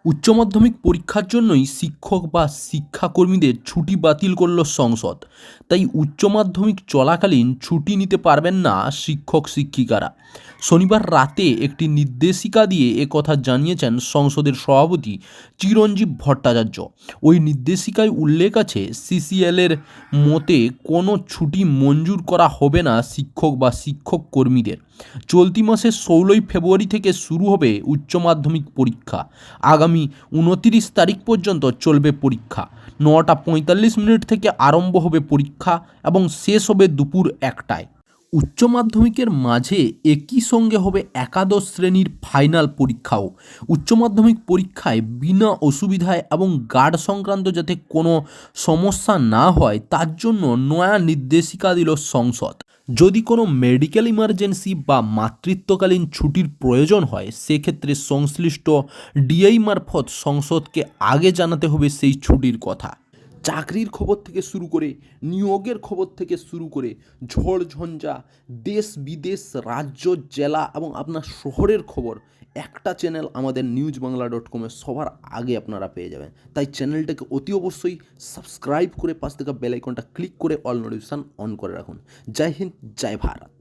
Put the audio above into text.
উচ্চ মাধ্যমিক পরীক্ষার জন্যই শিক্ষক বা শিক্ষাকর্মীদের ছুটি বাতিল করল সংসদ। তাই উচ্চ মাধ্যমিক চলাকালীন ছুটি নিতে পারবেন না শিক্ষক শিক্ষিকারা। শনিবার রাতে একটি নির্দেশিকা দিয়ে একথা জানিয়েছেন সংসদের সভাপতি চিরঞ্জীব ভট্টাচার্য। ওই নির্দেশিকায় উল্লেখ আছে, সিসিএলের মতে কোনো ছুটি মঞ্জুর করা হবে না শিক্ষক বা শিক্ষক কর্মীদের। চলতি মাসের 16ই ফেব্রুয়ারি থেকে শুরু হবে উচ্চ মাধ্যমিক পরীক্ষা। আগামী 29 তারিখ পর্যন্ত চলবে পরীক্ষা। 9টা 45 মিনিট থেকে আরম্ভ হবে পরীক্ষা এবং শেষ হবে দুপুর 1টায়। উচ্চ মাধ্যমিকের মাঝে একই সঙ্গে হবে একাদশ শ্রেণীর ফাইনাল পরীক্ষাও। উচ্চ মাধ্যমিক পরীক্ষায় বিনা অসুবিধায় এবং গার্ড সংক্রান্ত যাতে কোনো সমস্যা না হয় তার জন্য নয়া নির্দেশিকা দিল সংসদ। যদি কোনো মেডিকেল ইমার্জেন্সি বা মাতৃত্বকালীন ছুটির প্রয়োজন হয়, সেক্ষেত্রে সংশ্লিষ্ট ডিআই মারফত সংসদকে আগে জানাতে হবে সেই ছুটির কথা। চাকরির খবর থেকে শুরু করে নিয়োগের খবর থেকে শুরু করে ঝড় ঝঞ্ঝা, দেশ বিদেশ, রাজ্য, জেলা এবং আপনার শহরের খবর একটা চ্যানেল আমাদের নিউজবাংলা.com-এ সবার আগে আপনারা পেয়ে যাবেন। তাই চ্যানেলটাকে অতি অবশ্যই সাবস্ক্রাইব করে পাশ থেকে বেল আইকনটা ক্লিক করে অল নোটিফিকেশান অন করে রাখুন। জয় হিন্দ, জয় ভারত।